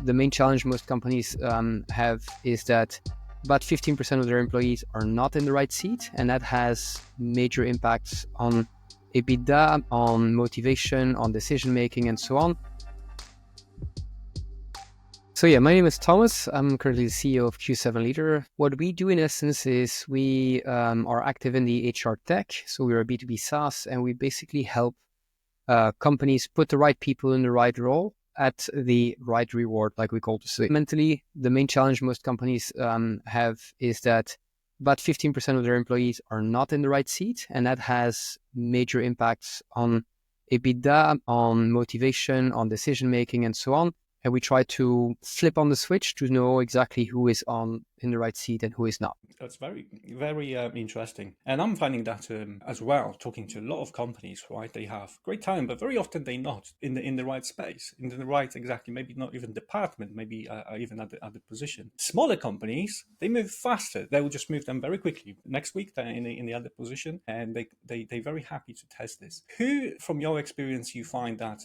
the main challenge most companies have is that about 15% of their employees are not in the right seat, and that has major impacts on EBITDA, on motivation, on decision making, and so on. So yeah, my name is Thomas. I'm currently the CEO of Q7 Leader. What we do in essence is we are active in the HR tech. So we're a B2B SaaS, and we basically help companies put the right people in the right role at the right reward, like we call it. So mentally, the main challenge most companies have is that about 15% of their employees are not in the right seat, and that has major impacts on EBITDA, on motivation, on decision making, and so on. And we try to flip on the switch to know exactly who is in the right seat and who is not. That's very, very interesting. And I'm finding that as well, talking to a lot of companies, right? They have great talent, but very often they're not in the right space, in the right, exactly, maybe not even department, maybe even at the position. Smaller companies, they move faster. They will just move them very quickly. Next week, they're in the other position, and they're very happy to test this. Who, from your experience, you find that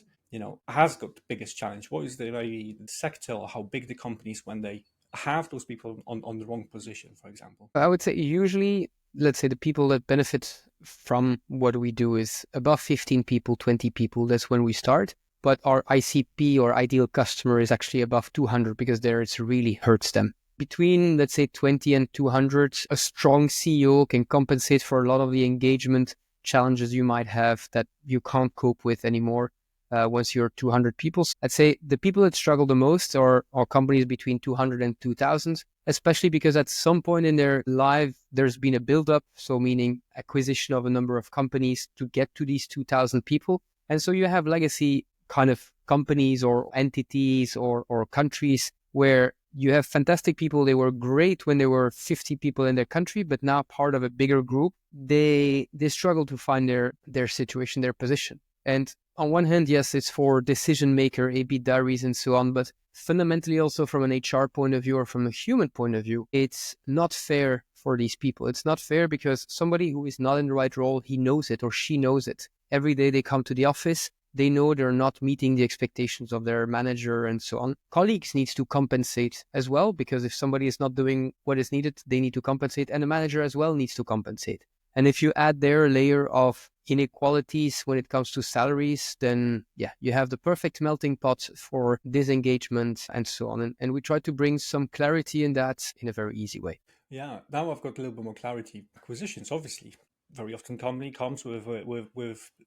has got the biggest challenge? What is the sector, or how big the companies when they have those people on the wrong position, for example? I would say usually, let's say the people that benefit from what we do is above 15 people, 20 people. That's when we start. But our ICP or ideal customer is actually above 200 because there it really hurts them. Between, let's say, 20 and 200, a strong CEO can compensate for a lot of the engagement challenges you might have that you can't cope with anymore. Once you're 200 people. I'd say the people that struggle the most are companies between 200 and 2000, especially because at some point in their life, there's been a buildup. So meaning acquisition of a number of companies to get to these 2000 people. And so you have legacy kind of companies or entities or countries where you have fantastic people. They were great when there were 50 people in their country, but now part of a bigger group, they struggle to find their situation, their position. And on one hand, yes, it's for decision maker, EBITDA reasons, so on, but fundamentally also from an HR point of view or from a human point of view, it's not fair for these people. It's not fair because somebody who is not in the right role, he knows it or she knows it. Every day they come to the office, they know they're not meeting the expectations of their manager and so on. Colleagues needs to compensate as well, because if somebody is not doing what is needed, they need to compensate, and the manager as well needs to compensate. And if you add there a layer of inequalities when it comes to salaries, then yeah, you have the perfect melting pot for disengagement and so on. And we try to bring some clarity in that in a very easy way. Yeah, now I've got a little bit more clarity. Acquisitions, obviously, very often company comes with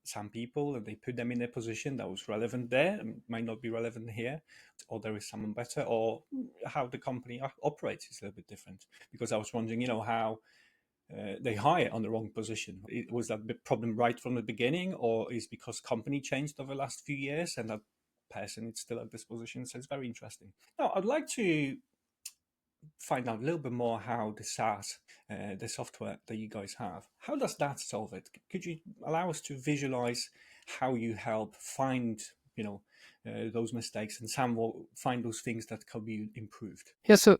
some people and they put them in a position that was relevant there and might not be relevant here, or there is someone better, or how the company operates is a little bit different. Because I was wondering, how they hire on the wrong position. Was that the problem right from the beginning, or is because company changed over the last few years and that person is still at this position? So it's very interesting. Now, I'd like to find out a little bit more how the SaaS, the software that you guys have, how does that solve it? Could you allow us to visualize how you help find, those mistakes and some will find those things that can be improved? Yeah, so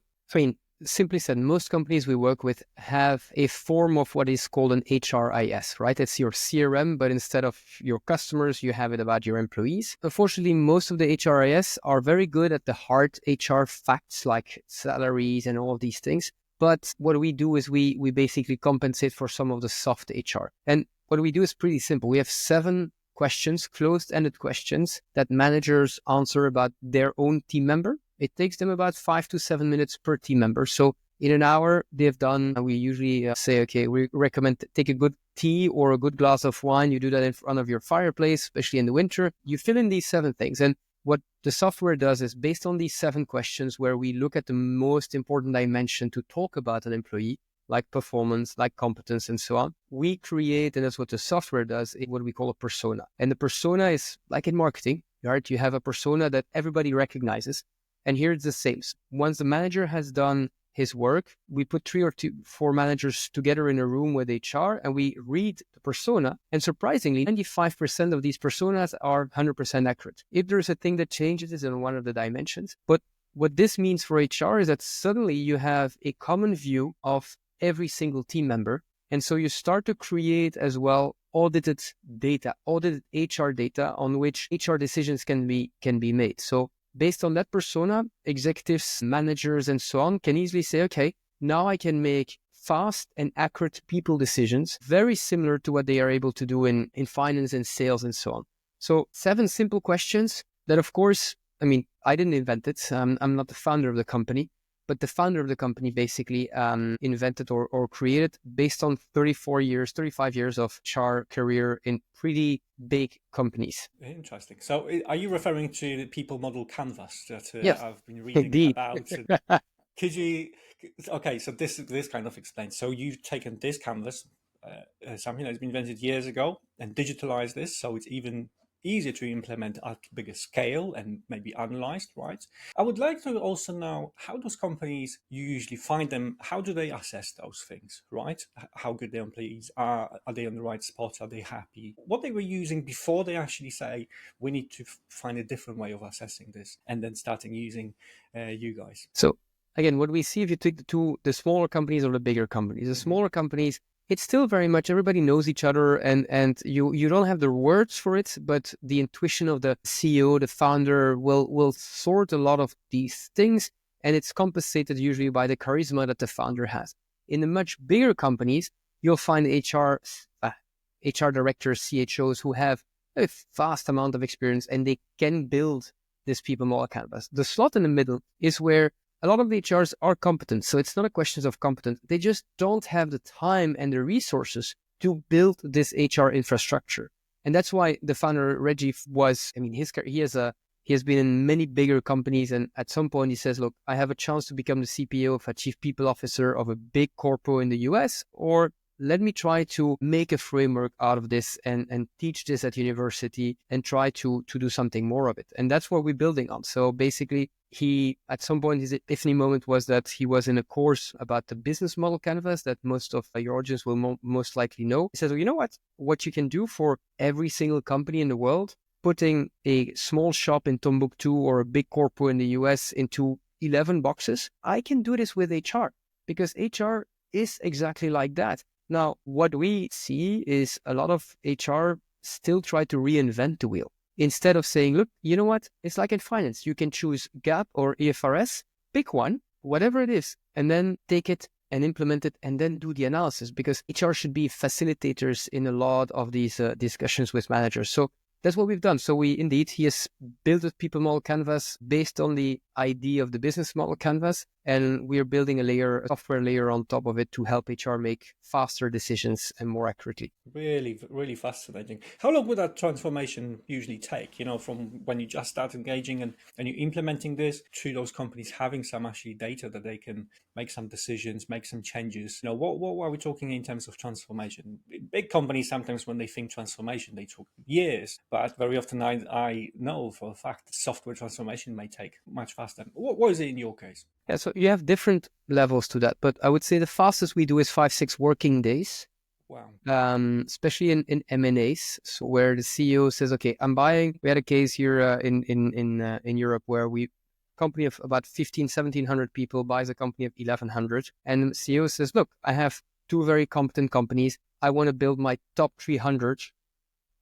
simply said, most companies we work with have a form of what is called an HRIS, right? It's your CRM, but instead of your customers, you have it about your employees. Unfortunately, most of the HRIS are very good at the hard HR facts like salaries and all of these things. But what we do is we basically compensate for some of the soft HR. And what we do is pretty simple. We have 7 questions, closed-ended questions that managers answer about their own team member. It takes them about 5 to 7 minutes per team member. So in an hour, they've done, we usually say, okay, we recommend take a good tea or a good glass of wine. You do that in front of your fireplace, especially in the winter. You fill in these 7 things. And what the software does is based on these 7 questions where we look at the most important dimension to talk about an employee, like performance, like competence, and so on. We create, and that's what the software does, what we call a persona. And the persona is like in marketing, right? You have a persona that everybody recognizes. And here it's the same. Once the manager has done his work, we put 3 or 4 managers together in a room with HR and we read the persona. And surprisingly, 95% of these personas are 100% accurate. If there's a thing that changes, it's in one of the dimensions. But what this means for HR is that suddenly you have a common view of every single team member. And so you start to create as well audited data, audited HR data on which HR decisions can be made. So based on that persona, executives, managers, and so on can easily say, okay, now I can make fast and accurate people decisions, very similar to what they are able to do in finance and sales and so on. So 7 simple questions that, of course, I mean, I didn't invent it. I'm not the founder of the company, but the founder of the company basically invented or created based on 35 years of HR career in pretty big companies. Interesting. So, are you referring to the people model canvas that Yes, I've been reading indeed. about? Could you? Okay, so this kind of explains. So you've taken this canvas, something that's been invented years ago, and digitalized this, so it's even easier to implement at bigger scale and maybe analyzed, right? I would like to also know, how those companies usually find them. How do they assess those things, right? How good their employees are they on the right spot? Are they happy? What they were using before they actually say, we need to find a different way of assessing this, and then starting using you guys. So again, what we see if you take the smaller companies or the bigger companies, the Mm-hmm. smaller companies, it's still very much everybody knows each other and you don't have the words for it, but the intuition of the CEO, the founder will sort a lot of these things, and it's compensated usually by the charisma that the founder has. In the much bigger companies, you'll find HR directors, CHOs who have a vast amount of experience and they can build this people model canvas. The slot in the middle is where a lot of the HRs are competent. So it's not a question of competence. They just don't have the time and the resources to build this HR infrastructure. And that's why the founder, Reggie, was, I mean, he has been in many bigger companies. And at some point he says, look, I have a chance to become the CPO of a chief people officer of a big corpo in the US, or let me try to make a framework out of this and teach this at university and try to do something more of it. And that's what we're building on. So basically, he, at some point, his epiphany moment was that he was in a course about the business model canvas that most of your audience will most likely know. He says, well, you know what you can do for every single company in the world, putting a small shop in Timbuktu or a big corpo in the US into 11 boxes, I can do this with HR because HR is exactly like that. Now, what we see is a lot of HR still try to reinvent the wheel. Instead of saying, look, you know what? It's like in finance. You can choose GAAP or IFRS, pick one, whatever it is, and then take it and implement it and then do the analysis, because HR should be facilitators in a lot of these discussions with managers. So that's what we've done. So he has built a people model canvas based on the idea of the business model canvas. And we're building a software layer on top of it to help HR make faster decisions and more accurately. Really, really fascinating. How long would that transformation usually take? From when you just start engaging and you're implementing this to those companies having some actually data that they can make some decisions, make some changes. What are we talking in terms of transformation? Big companies, sometimes when they think transformation, they talk years, but very often I know for a fact software transformation may take much faster. What is it in your case? Yeah, so you have different levels to that, but I would say the fastest we do is 5-6 working days. Wow. Especially in M&As, so where the CEO says, okay, I'm buying. We had a case here in Europe where we company of about 1,700 people buys a company of 1,100, and the CEO says, look, I have two very competent companies. I want to build my top 300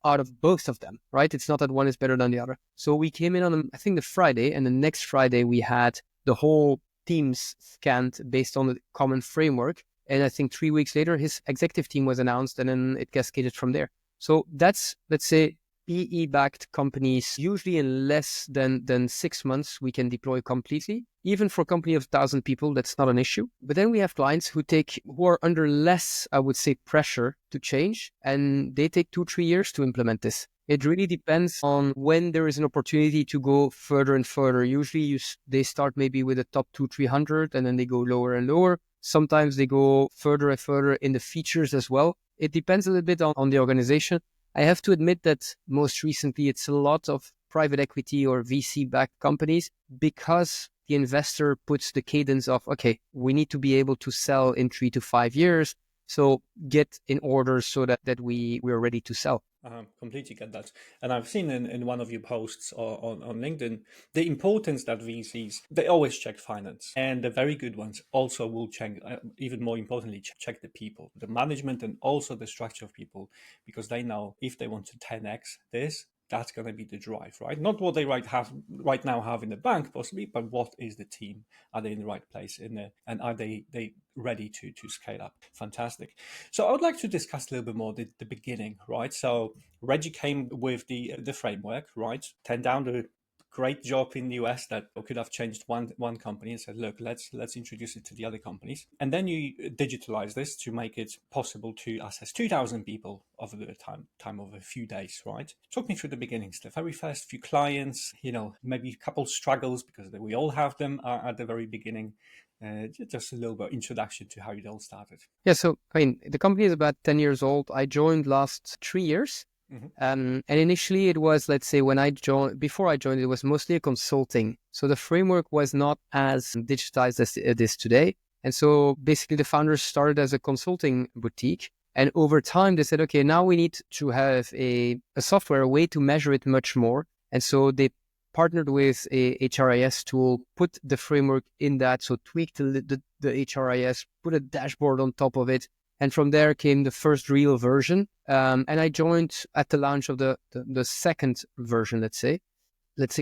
out of both of them, right? It's not that one is better than the other. So we came in on, I think, the Friday, and the next Friday we had the whole teams scanned based on the common framework. And I think 3 weeks later, his executive team was announced, and then it cascaded from there. So that's, let's say, PE-backed companies. Usually in less than 6 months, we can deploy completely. Even for a company of 1,000 people, that's not an issue. But then we have clients who are under less, I would say, pressure to change, and they take 2-3 years to implement this. It really depends on when there is an opportunity to go further and further. Usually they start maybe with the top 200-300, and then they go lower and lower. Sometimes they go further and further in the features as well. It depends a little bit on the organization. I have to admit that most recently it's a lot of private equity or VC-backed companies, because the investor puts the cadence of, okay, we need to be able to sell in 3 to 5 years. So get in order so that we're ready to sell. Completely get that. And I've seen in one of your posts on LinkedIn, the importance that VCs, they always check finance. And the very good ones also will check, even more importantly, check the people, the management, and also the structure of people, because they know if they want to 10x this, That's going to be the drive, right? Not what they right now have in the bank, possibly, but what is the team? Are they in the right place? And are they ready to scale up? Fantastic. So I would like to discuss a little bit more the beginning, right? So Reggie came with the framework, right? 10 down the great job in the US that could have changed one company and said, look, let's introduce it to the other companies. And then you digitalize this to make it possible to access 2,000 people over the time of a few days, right? Talk me through the beginnings, the very first few clients, maybe a couple struggles because we all have them at the very beginning. Just a little bit of introduction to how it all started. Yeah, so I mean, the company is about 10 years old. I joined last 3 years. Mm-hmm. And initially it was, let's say, before I joined, it was mostly a consulting. So the framework was not as digitized as it is today. And so basically the founders started as a consulting boutique. And over time they said, okay, now we need to have a software, a way to measure it much more. And so they partnered with a HRIS tool, put the framework in that, so tweaked the HRIS, put a dashboard on top of it. And from there came the first real version. And I joined at the launch of the second version, let's say.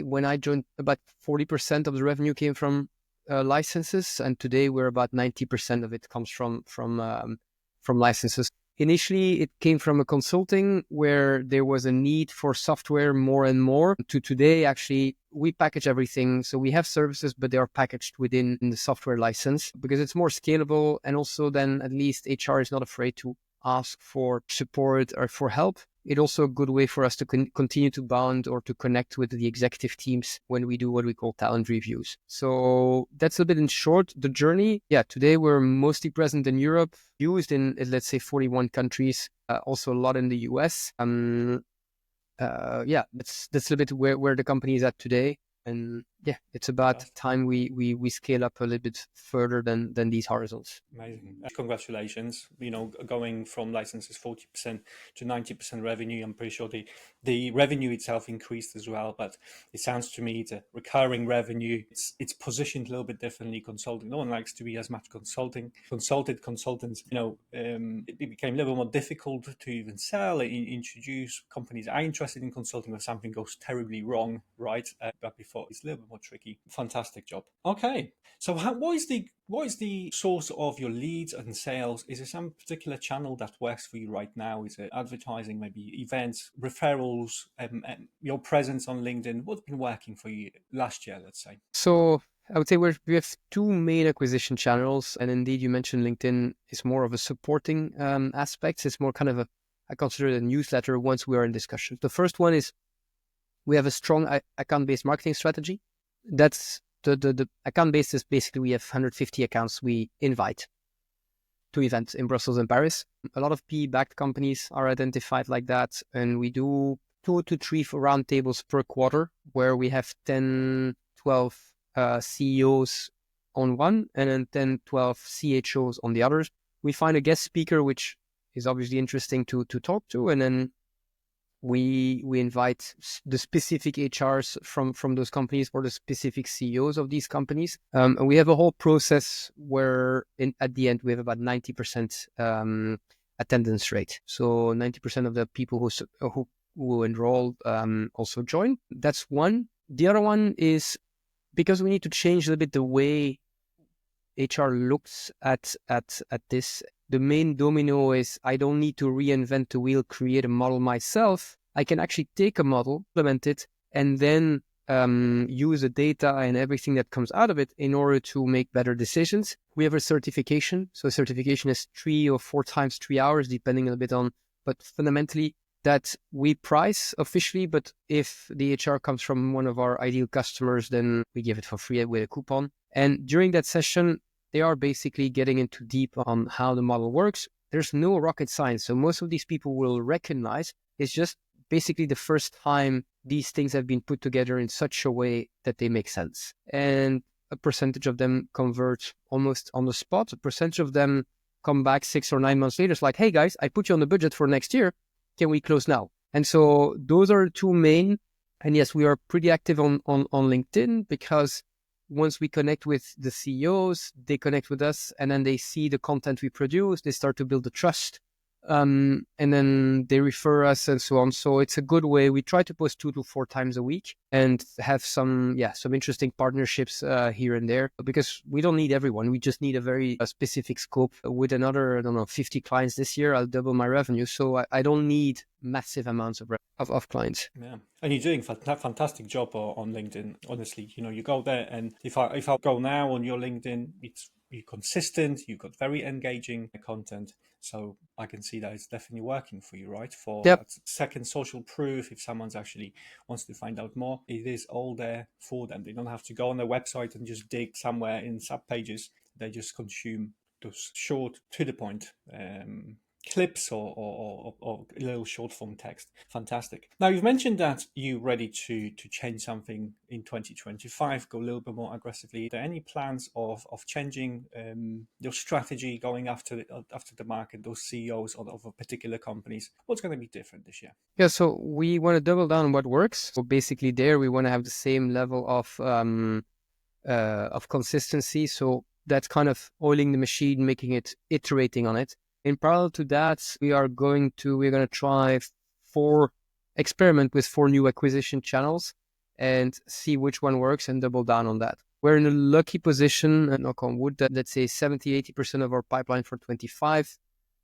When I joined, about 40% of the revenue came from licenses. And today we're about 90% of it comes from licenses. Initially, it came from a consulting where there was a need for software more and more. To today, actually, we package everything. So we have services, but they are packaged within the software license because it's more scalable. And also then at least HR is not afraid to ask for support or for help. It's also a good way for us to continue to bond or to connect with the executive teams when we do what we call talent reviews. So that's a bit in short, the journey. Yeah, today we're mostly present in Europe, used in, let's say, 41 countries, also a lot in the US. Yeah, that's a little bit where the company is at today. And yeah, it's about time we scale up a little bit further than these horizontals. Amazing. Congratulations. Going from licenses 40% to 90% revenue. I'm pretty sure the revenue itself increased as well, but it sounds to me the recurring revenue, it's positioned a little bit differently. Consulting, no one likes to be as much consulting. Consultants, it became a little more difficult to even sell and introduce. Companies are interested in consulting when something goes terribly wrong, right? But before it's a little bit more tricky. Fantastic job. Okay. So what is the source of your leads and sales? Is there some particular channel that works for you right now? Is it advertising, maybe events, referrals, your presence on LinkedIn? What's been working for you last year, let's say? So I would say we have two main acquisition channels. And indeed, you mentioned LinkedIn is more of a supporting aspect. It's more kind of I consider it a newsletter once we are in discussion. The first one is we have a strong account-based marketing strategy. That's the account base is basically we have 150 accounts we invite to events in Brussels and Paris. A lot of PE-backed companies are identified like that. And we do 2 to 3 roundtables per quarter where we have 10, 12 CEOs on one and then 10, 12 CHOs on the others. We find a guest speaker, which is obviously interesting to talk to. And then we invite the specific HRs from those companies or the specific CEOs of these companies. And we have a whole process where at the end we have about 90% attendance rate. So 90% of the people who enroll also join. That's one. The other one is because we need to change a little bit the way HR looks at this. The main domino is I don't need to reinvent the wheel, create a model myself. I can actually take a model, implement it, and then use the data and everything that comes out of it in order to make better decisions. We have a certification. So certification is 3 or 4 times 3 hours, depending a bit on, but fundamentally that we price officially. But if the HR comes from one of our ideal customers, then we give it for free with a coupon. And during that session, they are basically getting into deep on how the model works. There's no rocket science. So most of these people will recognize it's just basically the first time these things have been put together in such a way that they make sense. And a percentage of them convert almost on the spot. A percentage of them come back 6 or 9 months later. It's like, hey guys, I put you on the budget for next year. Can we close now? And so those are the two main. And yes, we are pretty active on LinkedIn because once we connect with the CEOs, they connect with us and then they see the content we produce. They start to build the trust and then they refer us and so on. So it's a good way. We try to post 2 to 4 times a week and have some interesting partnerships here and there, because we don't need everyone. We just need a very specific scope. With another, I don't know, 50 clients this year, I'll double my revenue. So I don't need massive amounts of clients. Yeah, and you're doing a fantastic job on LinkedIn. Honestly, you go there, and if I go now on your LinkedIn, you're consistent. You've got very engaging content, so I can see that it's definitely working for you, right? For Yep. that second social proof, if someone's actually wants to find out more, it is all there for them. They don't have to go on their website and just dig somewhere in sub pages. They just consume those short, to the point clips or little short form text. Fantastic. Now, you've mentioned that you're ready to change something in 2025, go a little bit more aggressively. Are there any plans of changing your strategy, going after the market, those CEOs of particular companies? What's going to be different this year? Yeah, so we want to double down on what works. So basically there we want to have the same level of consistency. So that's kind of oiling the machine, making it, iterating on it. In parallel to that, we're going to try experiment with 4 new acquisition channels and see which one works and double down on that. We're in a lucky position, and knock on wood, that let's say 70-80% of our pipeline for 25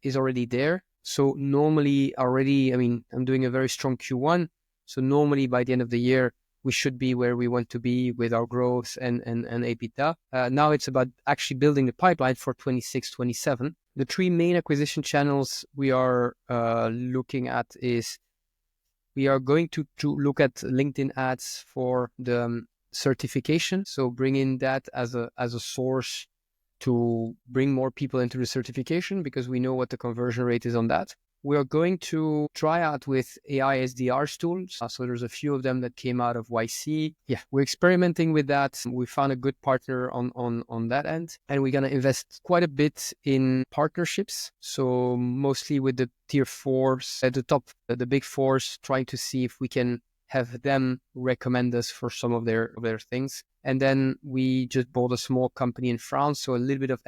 is already there. So normally already, I'm doing a very strong Q1. So normally by the end of the year, we should be where we want to be with our growth and EBITDA. Now it's about actually building the pipeline for 26, 27. The 3 main acquisition channels we are looking at is, we are going to look at LinkedIn ads for the certification. So bring in that as a source to bring more people into the certification, because we know what the conversion rate is on that. We are going to try out with AI SDRs tools. So there's a few of them that came out of YC. Yeah, we're experimenting with that. We found a good partner on that end. And we're going to invest quite a bit in partnerships. So mostly with the tier 4s at the top, the big 4s, trying to see if we can have them recommend us for some of their things. And then we just bought a small company in France. So a little bit of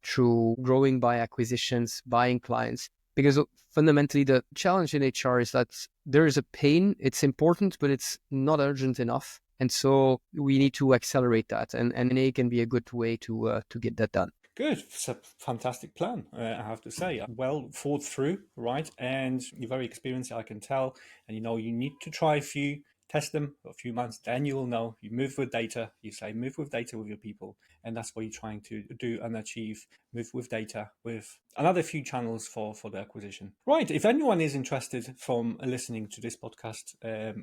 through growing by acquisitions, buying clients. Because fundamentally, the challenge in HR is that there is a pain. It's important, but it's not urgent enough. And so we need to accelerate that. And M&A can be a good way to get that done. Good. It's a fantastic plan, I have to say. Well thought through, right? And you're very experienced, I can tell. And you need to try a few, test them for a few months, then you will know. You move with data. You say move with data with your people. And that's what you're trying to do and achieve. Move with data with another few channels for the acquisition. Right. If anyone is interested from listening to this podcast,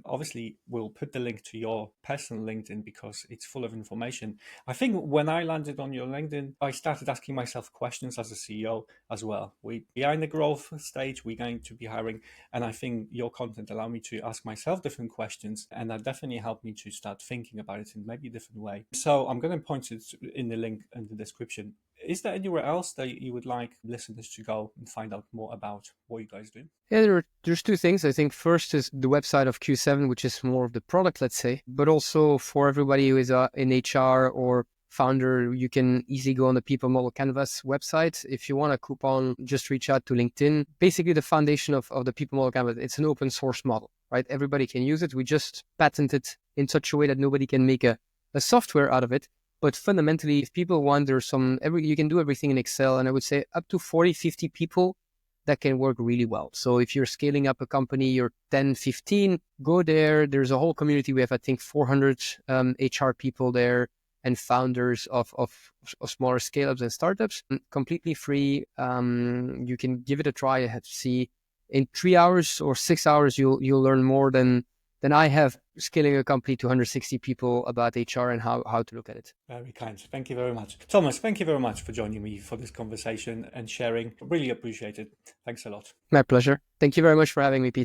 obviously we'll put the link to your personal LinkedIn because it's full of information. I think when I landed on your LinkedIn, I started asking myself questions as a CEO as well. We are in the growth stage. We're going to be hiring. And I think your content allowed me to ask myself different questions. And that definitely helped me to start thinking about it in maybe a different way. So I'm going to point it in the link in the description. Is there anywhere else that you would like listeners to go and find out more about what you guys do? Yeah, there's 2 things. I think first is the website of Q7, which is more of the product, let's say, but also for everybody who is in HR or founder, you can easily go on the People Model Canvas website. If you want a coupon, just reach out to LinkedIn. Basically, the foundation of the People Model Canvas, it's an open source model, right? Everybody can use it. We just patent it in such a way that nobody can make a software out of it. But fundamentally, if people want, you can do everything in Excel. And I would say up to 40, 50 people that can work really well. So if you're scaling up a company, you're 10, 15, go there. There's a whole community. We have, I think, 400 HR people there and founders of smaller scale-ups and startups, completely free. You can give it a try. I have to see in 3 hours or 6 hours, you'll learn more than I have scaling a company to 160 people about HR and how to look at it. Very kind. Thank you very much. Thomas, thank you very much for joining me for this conversation and sharing. Really appreciate it. Thanks a lot. My pleasure. Thank you very much for having me, Pete.